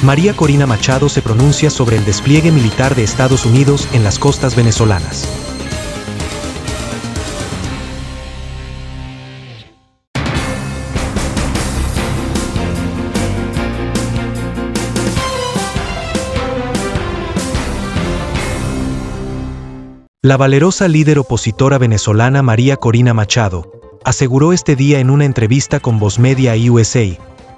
María Corina Machado se pronuncia sobre el despliegue militar de Estados Unidos en las costas venezolanas. La valerosa líder opositora venezolana María Corina Machado aseguró este día en una entrevista con Voz Media y USA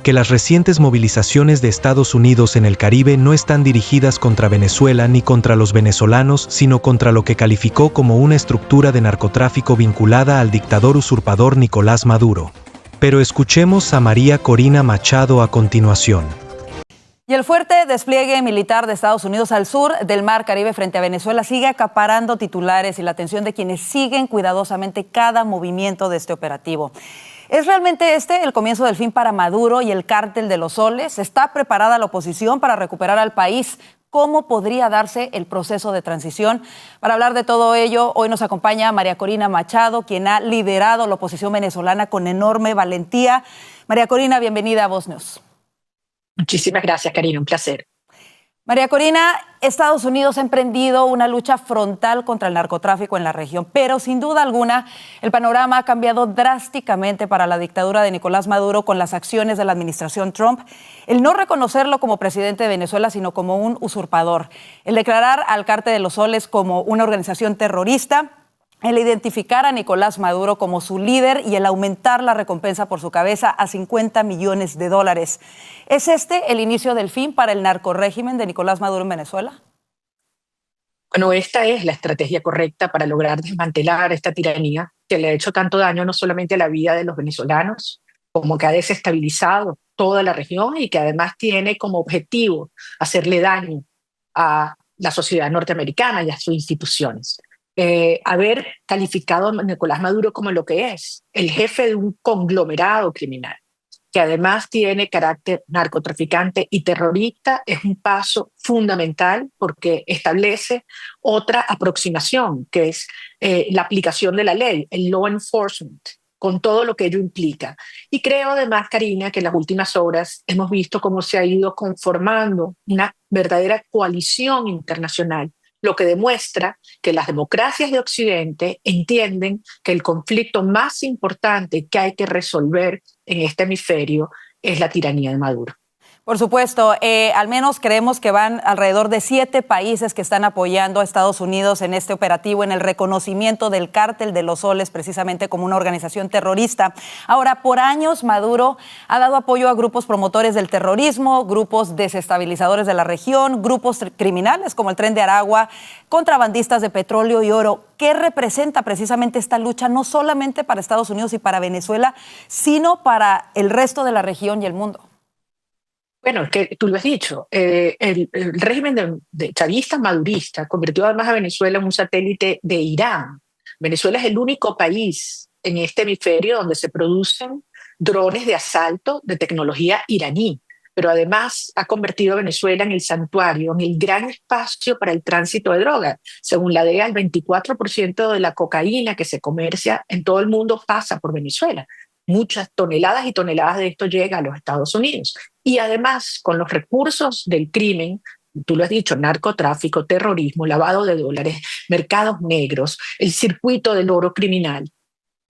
que las recientes movilizaciones de Estados Unidos en el Caribe no están dirigidas contra Venezuela ni contra los venezolanos, sino contra lo que calificó como una estructura de narcotráfico vinculada al dictador usurpador Nicolás Maduro. Pero escuchemos a María Corina Machado a continuación. Y el fuerte despliegue militar de Estados Unidos al sur del Mar Caribe frente a Venezuela sigue acaparando titulares y la atención de quienes siguen cuidadosamente cada movimiento de este operativo. ¿Es realmente este el comienzo del fin para Maduro y el cártel de los soles? ¿Está preparada la oposición para recuperar al país? ¿Cómo podría darse el proceso de transición? Para hablar de todo ello, hoy nos acompaña María Corina Machado, quien ha liderado la oposición venezolana con enorme valentía. María Corina, bienvenida a Voz News. Muchísimas gracias, Karina, un placer. María Corina, Estados Unidos ha emprendido una lucha frontal contra el narcotráfico en la región, pero sin duda alguna el panorama ha cambiado drásticamente para la dictadura de Nicolás Maduro con las acciones de la administración Trump, el no reconocerlo como presidente de Venezuela, sino como un usurpador, el declarar al Cártel de los Soles como una organización terrorista, el identificar a Nicolás Maduro como su líder y el aumentar la recompensa por su cabeza a $50 millones. ¿Es este el inicio del fin para el narcorrégimen de Nicolás Maduro en Venezuela? Bueno, esta es la estrategia correcta para lograr desmantelar esta tiranía que le ha hecho tanto daño no solamente a la vida de los venezolanos, como que ha desestabilizado toda la región y que además tiene como objetivo hacerle daño a la sociedad norteamericana y a sus instituciones. Haber calificado a Nicolás Maduro como lo que es, el jefe de un conglomerado criminal, que además tiene carácter narcotraficante y terrorista, es un paso fundamental porque establece otra aproximación, que es la aplicación de la ley, el law enforcement, con todo lo que ello implica. Y creo además, Karina, que en las últimas horas hemos visto cómo se ha ido conformando una verdadera coalición internacional, lo que demuestra que las democracias de Occidente entienden que el conflicto más importante que hay que resolver en este hemisferio es la tiranía de Maduro. Por supuesto, al menos creemos que van alrededor de 7 países que están apoyando a Estados Unidos en este operativo, en el reconocimiento del Cártel de los Soles precisamente como una organización terrorista. Ahora, por años Maduro ha dado apoyo a grupos promotores del terrorismo, grupos desestabilizadores de la región, grupos criminales como el Tren de Aragua, contrabandistas de petróleo y oro. ¿Qué representa precisamente esta lucha no solamente para Estados Unidos y para Venezuela, sino para el resto de la región y el mundo? Bueno, es que tú lo has dicho, el régimen de chavista madurista convirtió además a Venezuela en un satélite de Irán. Venezuela es el único país en este hemisferio donde se producen drones de asalto de tecnología iraní, pero además ha convertido a Venezuela en el santuario, en el gran espacio para el tránsito de drogas. Según la DEA, el 24% de la cocaína que se comercia en todo el mundo pasa por Venezuela. Muchas toneladas y toneladas de esto llega a los Estados Unidos. Y además, con los recursos del crimen, tú lo has dicho, narcotráfico, terrorismo, lavado de dólares, mercados negros, el circuito del oro criminal,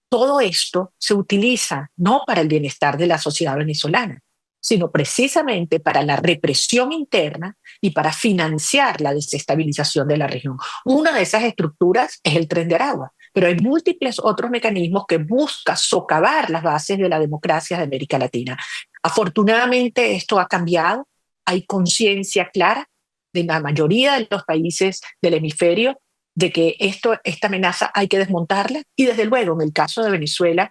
todo esto se utiliza no para el bienestar de la sociedad venezolana, sino precisamente para la represión interna y para financiar la desestabilización de la región. Una de esas estructuras es el Tren de Aragua, pero hay múltiples otros mecanismos que buscan socavar las bases de la democracia de América Latina. Afortunadamente esto ha cambiado, hay conciencia clara de la mayoría de los países del hemisferio de que esta amenaza hay que desmontarla y desde luego en el caso de Venezuela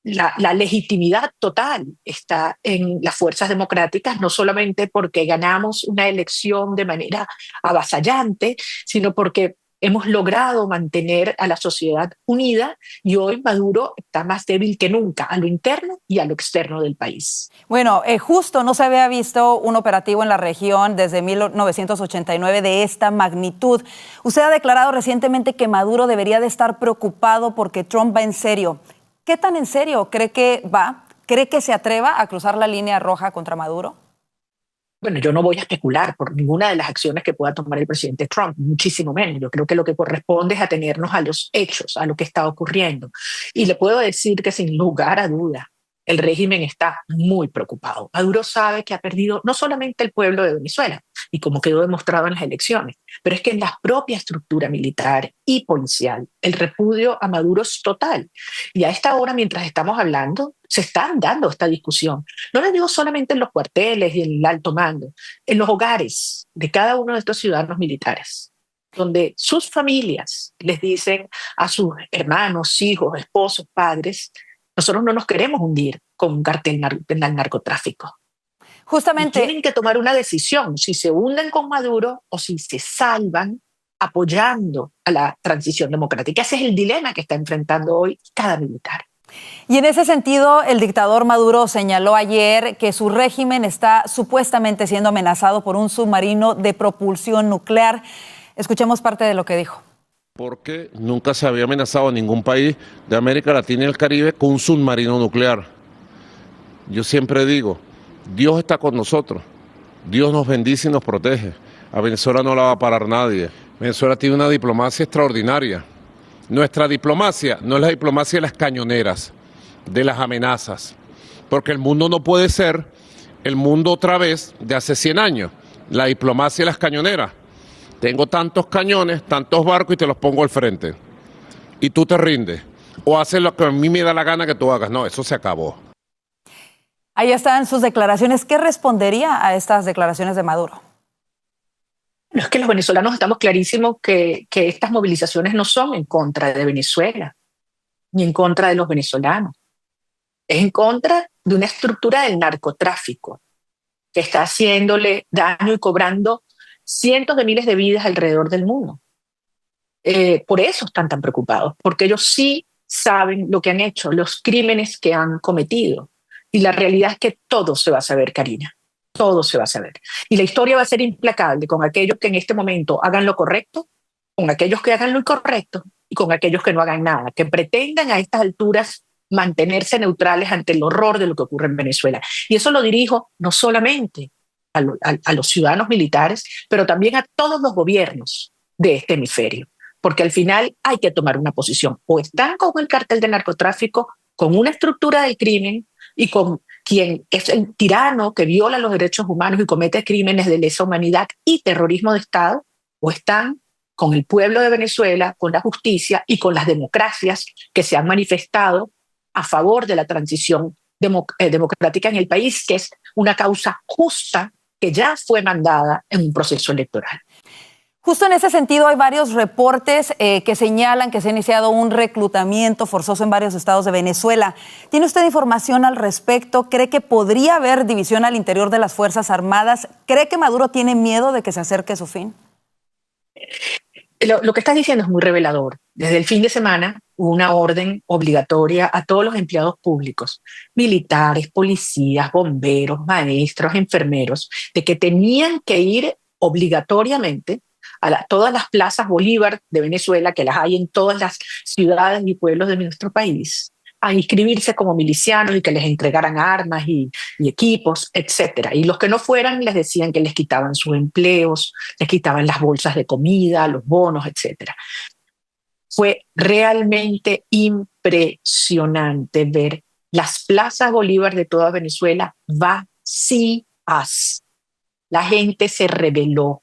la legitimidad total está en las fuerzas democráticas, no solamente porque ganamos una elección de manera avasallante, sino porque hemos logrado mantener a la sociedad unida y hoy Maduro está más débil que nunca a lo interno y a lo externo del país. Bueno, justo no se había visto un operativo en la región desde 1989 de esta magnitud. Usted ha declarado recientemente que Maduro debería de estar preocupado porque Trump va en serio. ¿Qué tan en serio cree que va? ¿Cree que se atreva a cruzar la línea roja contra Maduro? Bueno, yo no voy a especular por ninguna de las acciones que pueda tomar el presidente Trump, muchísimo menos. Yo creo que lo que corresponde es atenernos a los hechos, a lo que está ocurriendo. Y le puedo decir que sin lugar a duda, el régimen está muy preocupado. Maduro sabe que ha perdido no solamente el pueblo de Venezuela, y como quedó demostrado en las elecciones, pero es que en la propia estructura militar y policial, el repudio a Maduro es total. Y a esta hora, mientras estamos hablando, se está dando esta discusión. No les digo solamente en los cuarteles y en el alto mando, en los hogares de cada uno de estos ciudadanos militares, donde sus familias les dicen a sus hermanos, hijos, esposos, padres: nosotros no nos queremos hundir con un cartel del narcotráfico. Y Justamente, tienen que tomar una decisión, si se hunden con Maduro o si se salvan apoyando a la transición democrática. Ese es el dilema que está enfrentando hoy cada militar. y en ese sentido, el dictador Maduro señaló ayer que su régimen está supuestamente siendo amenazado por un submarino de propulsión nuclear. Escuchemos parte de lo que dijo. Porque nunca se había amenazado a ningún país de América Latina y el Caribe con un submarino nuclear. Yo siempre digo, Dios está con nosotros, Dios nos bendice y nos protege. A Venezuela no la va a parar nadie. Venezuela tiene una diplomacia extraordinaria. Nuestra diplomacia no es la diplomacia de las cañoneras, de las amenazas, porque el mundo no puede ser el mundo otra vez de hace 100 años, la diplomacia de las cañoneras. Tengo tantos cañones, tantos barcos y te los pongo al frente. Y tú te rindes. O haces lo que a mí me da la gana que tú hagas. No, eso se acabó. Ahí están sus declaraciones. ¿Qué respondería a estas declaraciones de Maduro? No, es que los venezolanos estamos clarísimos que estas movilizaciones no son en contra de Venezuela, ni en contra de los venezolanos. Es en contra de una estructura del narcotráfico que está haciéndole daño y cobrando cientos de miles de vidas alrededor del mundo. Por eso están tan preocupados, porque ellos sí saben lo que han hecho, los crímenes que han cometido. Y la realidad es que todo se va a saber, Karina, todo se va a saber. Y la historia va a ser implacable con aquellos que en este momento hagan lo correcto, con aquellos que hagan lo incorrecto y con aquellos que no hagan nada, que pretendan a estas alturas mantenerse neutrales ante el horror de lo que ocurre en Venezuela. Y eso lo dirijo no solamente a los ciudadanos militares, pero también a todos los gobiernos de este hemisferio, porque al final hay que tomar una posición. O están con el cartel de narcotráfico, con una estructura del crimen y con quien es el tirano que viola los derechos humanos y comete crímenes de lesa humanidad y terrorismo de Estado, o están con el pueblo de Venezuela, con la justicia y con las democracias que se han manifestado a favor de la transición democrática en el país, que es una causa justa que ya fue mandada en un proceso electoral. Justo en ese sentido, hay varios reportes que señalan que se ha iniciado un reclutamiento forzoso en varios estados de Venezuela. ¿Tiene usted información al respecto? ¿Cree que podría haber división al interior de las Fuerzas Armadas? ¿Cree que Maduro tiene miedo de que se acerque su fin? Lo que estás diciendo es muy revelador. Desde el fin de semana hubo una orden obligatoria a todos los empleados públicos, militares, policías, bomberos, maestros, enfermeros, de que tenían que ir obligatoriamente a todas las plazas Bolívar de Venezuela, que las hay en todas las ciudades y pueblos de nuestro país, a inscribirse como milicianos y que les entregaran armas y equipos, etc. Y los que no fueran les decían que les quitaban sus empleos, les quitaban las bolsas de comida, los bonos, etc. Fue realmente impresionante ver las plazas Bolívar de toda Venezuela vacías. La gente se rebeló.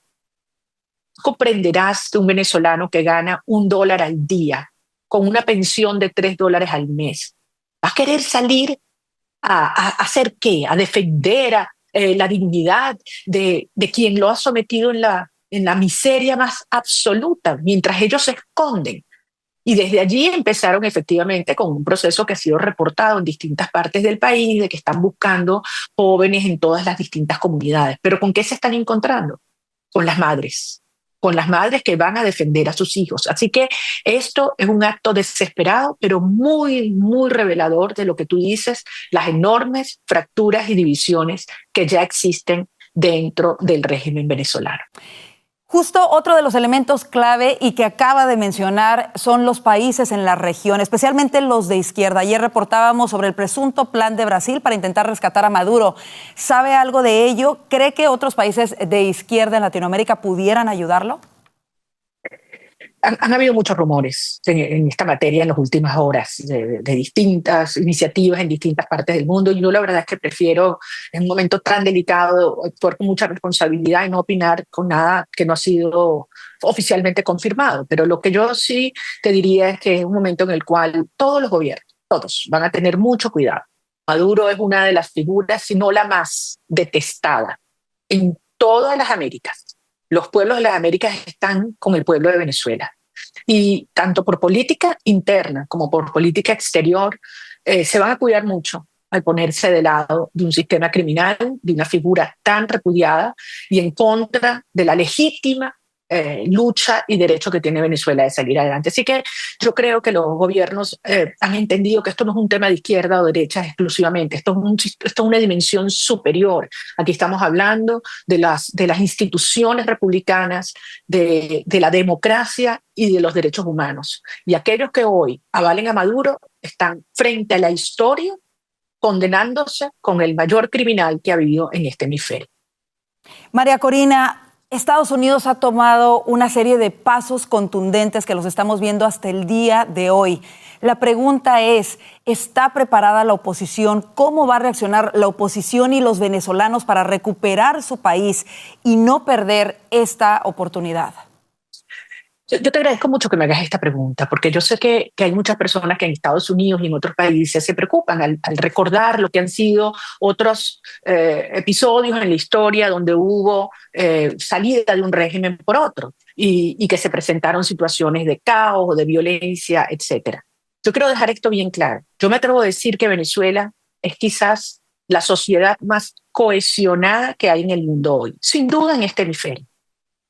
Comprenderás que un venezolano que gana $1 al día, con una pensión de $3 al mes, va a querer salir a hacer qué, a defender la dignidad de quien lo ha sometido en la miseria más absoluta, mientras ellos se esconden. Y desde allí empezaron efectivamente con un proceso que ha sido reportado en distintas partes del país, de que están buscando jóvenes en todas las distintas comunidades. ¿Pero con qué se están encontrando? Con las madres que van a defender a sus hijos. Así que esto es un acto desesperado, pero muy, muy revelador de lo que tú dices, las enormes fracturas y divisiones que ya existen dentro del régimen venezolano. Justo otro de los elementos clave y que acaba de mencionar son los países en la región, especialmente los de izquierda. Ayer reportábamos sobre el presunto plan de Brasil para intentar rescatar a Maduro. ¿Sabe algo de ello? ¿Cree que otros países de izquierda en Latinoamérica pudieran ayudarlo? Han habido muchos rumores en esta materia en las últimas horas de distintas iniciativas en distintas partes del mundo. Y yo la verdad es que prefiero, en un momento tan delicado, actuar con mucha responsabilidad y no opinar con nada que no ha sido oficialmente confirmado. Pero lo que yo sí te diría es que es un momento en el cual todos los gobiernos, todos, van a tener mucho cuidado. Maduro es una de las figuras, si no la más detestada en todas las Américas. Los pueblos de las Américas están con el pueblo de Venezuela. Y tanto por política interna como por política exterior, se van a cuidar mucho al ponerse de lado de un sistema criminal, de una figura tan repudiada y en contra de la legítima lucha y derecho que tiene Venezuela de salir adelante. Así que yo creo que los gobiernos han entendido que esto no es un tema de izquierda o derecha exclusivamente, esto es una dimensión superior. Aquí estamos hablando de las instituciones republicanas, de la democracia y de los derechos humanos. Y aquellos que hoy avalen a Maduro están frente a la historia condenándose con el mayor criminal que ha habido en este hemisferio. María Corina, Estados Unidos ha tomado una serie de pasos contundentes que los estamos viendo hasta el día de hoy. La pregunta es, ¿está preparada la oposición? ¿Cómo va a reaccionar la oposición y los venezolanos para recuperar su país y no perder esta oportunidad? Yo te agradezco mucho que me hagas esta pregunta, porque yo sé que hay muchas personas que en Estados Unidos y en otros países se preocupan al recordar lo que han sido otros episodios en la historia donde hubo salida de un régimen por otro y que se presentaron situaciones de caos o de violencia, etc. Yo quiero dejar esto bien claro. Yo me atrevo a decir que Venezuela es quizás la sociedad más cohesionada que hay en el mundo hoy, sin duda en este hemisferio.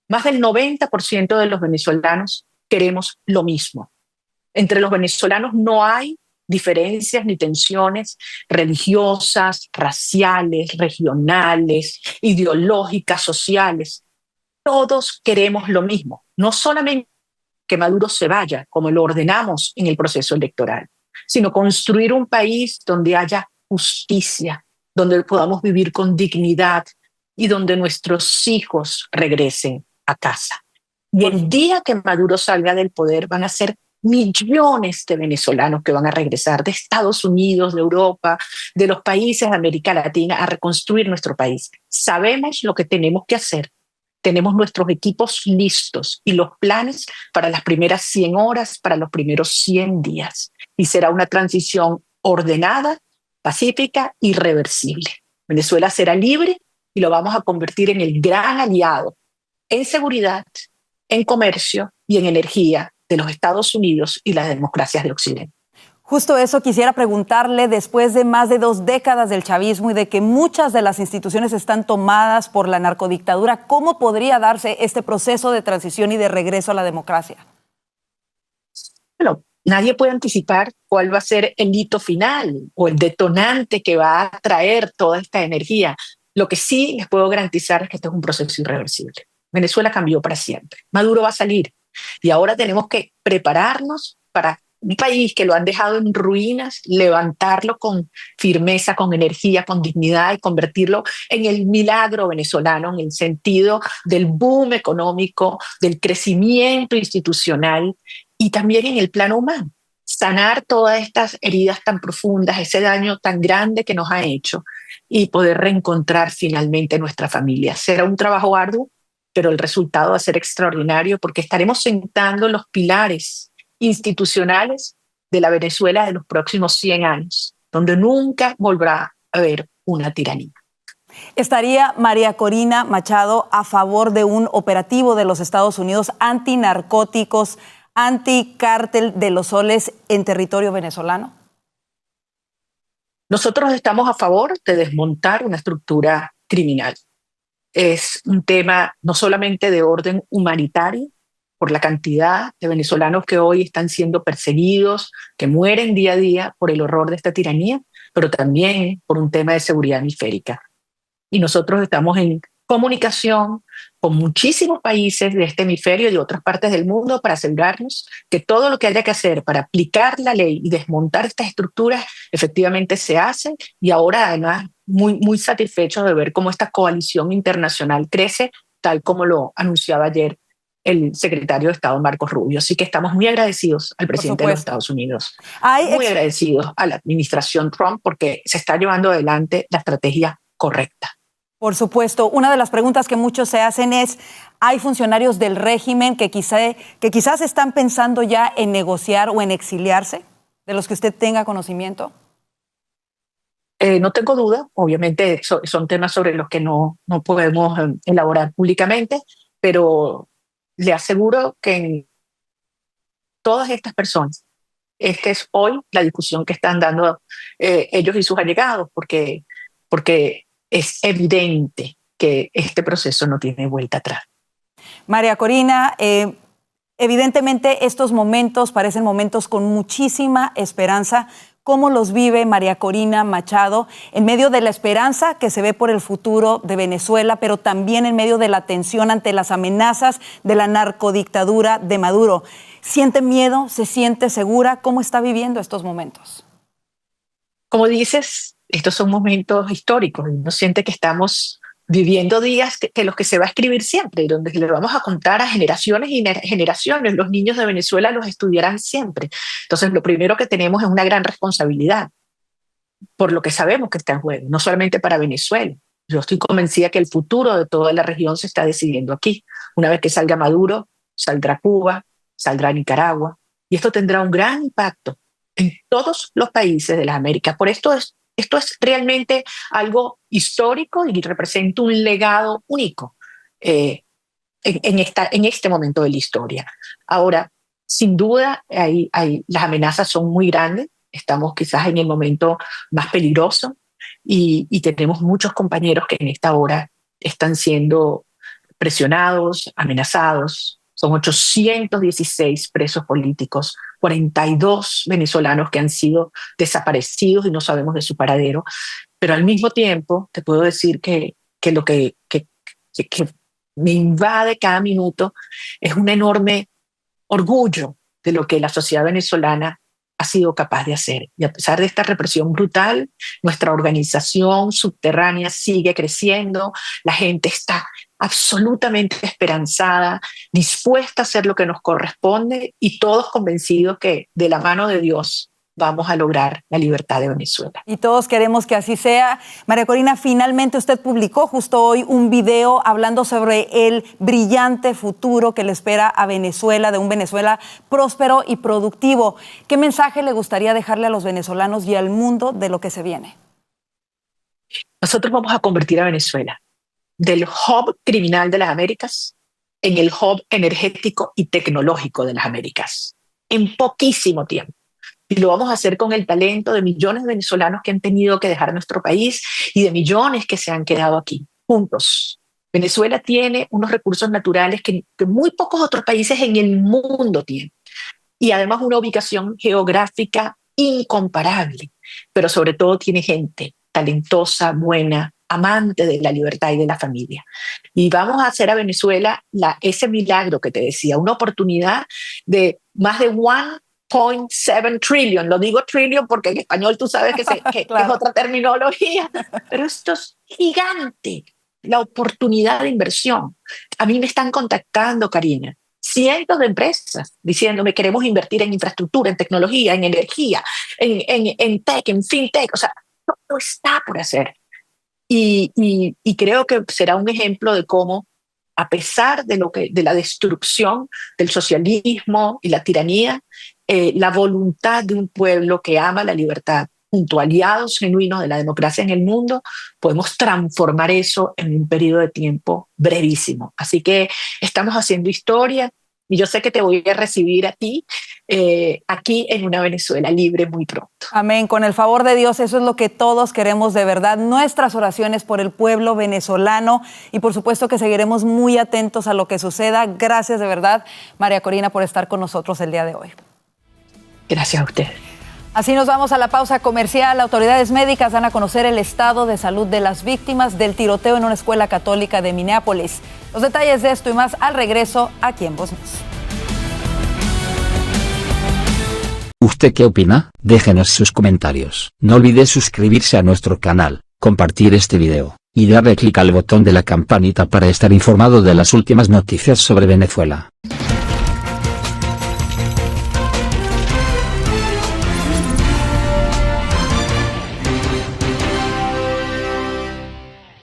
Más del 90% de los venezolanos queremos lo mismo. Entre los venezolanos no hay diferencias ni tensiones religiosas, raciales, regionales, ideológicas, sociales. Todos queremos lo mismo. No solamente que Maduro se vaya, como lo ordenamos en el proceso electoral, sino construir un país donde haya justicia, donde podamos vivir con dignidad y donde nuestros hijos regresen a casa. Y el día que Maduro salga del poder van a ser millones de venezolanos que van a regresar de Estados Unidos, de Europa, de los países de América Latina a reconstruir nuestro país. Sabemos lo que tenemos que hacer. Tenemos nuestros equipos listos y los planes para las primeras 100 horas, para los primeros 100 días. Y será una transición ordenada, pacífica y irreversible. Venezuela será libre y lo vamos a convertir en el gran aliado en seguridad, en comercio y en energía de los Estados Unidos y las democracias de Occidente. Justo eso quisiera preguntarle, después de más de 2 décadas del chavismo y de que muchas de las instituciones están tomadas por la narcodictadura, ¿cómo podría darse este proceso de transición y de regreso a la democracia? Bueno, nadie puede anticipar cuál va a ser el hito final o el detonante que va a traer toda esta energía. Lo que sí les puedo garantizar es que este es un proceso irreversible. Venezuela cambió para siempre. Maduro va a salir y ahora tenemos que prepararnos para un país que lo han dejado en ruinas, levantarlo con firmeza, con energía, con dignidad y convertirlo en el milagro venezolano en el sentido del boom económico, del crecimiento institucional y también en el plano humano. Sanar todas estas heridas tan profundas, ese daño tan grande que nos ha hecho y poder reencontrar finalmente nuestra familia. Será un trabajo arduo, pero el resultado va a ser extraordinario porque estaremos sentando los pilares institucionales de la Venezuela de los próximos 100 años, donde nunca volverá a haber una tiranía. ¿Estaría María Corina Machado a favor de un operativo de los Estados Unidos antinarcóticos, anticártel de los soles en territorio venezolano? Nosotros estamos a favor de desmontar una estructura criminal. Es un tema no solamente de orden humanitario, por la cantidad de venezolanos que hoy están siendo perseguidos, que mueren día a día por el horror de esta tiranía, pero también por un tema de seguridad hemisférica. Y nosotros estamos en comunicación con muchísimos países de este hemisferio y de otras partes del mundo para asegurarnos que todo lo que haya que hacer para aplicar la ley y desmontar estas estructuras efectivamente se hace. Y ahora además muy satisfechos de ver cómo esta coalición internacional crece, tal como lo anunciaba ayer el secretario de Estado Marcos Rubio. Así que estamos muy agradecidos al presidente de los Estados Unidos, muy agradecidos a la administración Trump porque se está llevando adelante la estrategia correcta. Por supuesto, una de las preguntas que muchos se hacen es, ¿hay funcionarios del régimen que quizás están pensando ya en negociar o en exiliarse, de los que usted tenga conocimiento? No tengo duda, obviamente son temas sobre los que no podemos elaborar públicamente, pero le aseguro que en todas estas personas, esta es hoy la discusión que están dando ellos y sus allegados, porque es evidente que este proceso no tiene vuelta atrás. María Corina, evidentemente estos momentos parecen momentos con muchísima esperanza. ¿Cómo los vive María Corina Machado en medio de la esperanza que se ve por el futuro de Venezuela, pero también en medio de la tensión ante las amenazas de la narcodictadura de Maduro? ¿Siente miedo? ¿Se siente segura? ¿Cómo está viviendo estos momentos? Como dices, estos son momentos históricos y uno siente que estamos viviendo días que los que se va a escribir siempre y donde le vamos a contar a generaciones y generaciones. Los niños de Venezuela los estudiarán siempre. Entonces, lo primero que tenemos es una gran responsabilidad por lo que sabemos que está en juego, no solamente para Venezuela. Yo estoy convencida que el futuro de toda la región se está decidiendo aquí. Una vez que salga Maduro, saldrá Cuba, saldrá Nicaragua, y esto tendrá un gran impacto en todos los países de las Américas. Por esto es realmente algo histórico y representa un legado único en este momento de la historia. Ahora, sin duda, las amenazas son muy grandes. Estamos quizás en el momento más peligroso y tenemos muchos compañeros que en esta hora están siendo presionados, amenazados. Son 816 presos políticos, 42 venezolanos que han sido desaparecidos y no sabemos de su paradero. Pero al mismo tiempo, te puedo decir que lo que me invade cada minuto es un enorme orgullo de lo que la sociedad venezolana ha sido capaz de hacer. Y a pesar de esta represión brutal, nuestra organización subterránea sigue creciendo, la gente está absolutamente esperanzada, dispuesta a hacer lo que nos corresponde y todos convencidos que de la mano de Dios vamos a lograr la libertad de Venezuela. Y todos queremos que así sea. María Corina, finalmente usted publicó justo hoy un video hablando sobre el brillante futuro que le espera a Venezuela, de un Venezuela próspero y productivo. ¿Qué mensaje le gustaría dejarle a los venezolanos y al mundo de lo que se viene? Nosotros vamos a convertir a Venezuela del hub criminal de las Américas en el hub energético y tecnológico de las Américas en poquísimo tiempo. Y lo vamos a hacer con el talento de millones de venezolanos que han tenido que dejar nuestro país y de millones que se han quedado aquí, juntos. Venezuela tiene unos recursos naturales que muy pocos otros países en el mundo tienen. Y además una ubicación geográfica incomparable. Pero sobre todo tiene gente talentosa, buena, amante de la libertad y de la familia. Y vamos a hacer a Venezuela ese milagro que te decía, una oportunidad de más de 1.7 trillion. Lo digo trillion porque en español tú sabes que claro, es otra terminología, pero esto es gigante, la oportunidad de inversión. A mí me están contactando, Karina, cientos de empresas diciéndome queremos invertir en infraestructura, en tecnología, en energía, en tech, en fintech. O sea, todo está por hacer. Y creo que será un ejemplo de cómo, a pesar de la destrucción del socialismo y la tiranía, la voluntad de un pueblo que ama la libertad, junto a aliados genuinos de la democracia en el mundo, podemos transformar eso en un periodo de tiempo brevísimo. Así que estamos haciendo historia y yo sé que te voy a recibir a ti aquí en una Venezuela libre muy pronto. Amén. Con el favor de Dios, eso es lo que todos queremos de verdad. Nuestras oraciones por el pueblo venezolano y por supuesto que seguiremos muy atentos a lo que suceda. Gracias de verdad, María Corina, por estar con nosotros el día de hoy. Gracias a usted. Así nos vamos a la pausa comercial. Autoridades médicas dan a conocer el estado de salud de las víctimas del tiroteo en una escuela católica de Minneapolis. Los detalles de esto y más al regreso aquí en Voz News. ¿Usted qué opina? Déjenos sus comentarios. No olvide suscribirse a nuestro canal, compartir este video, y darle clic al botón de la campanita para estar informado de las últimas noticias sobre Venezuela.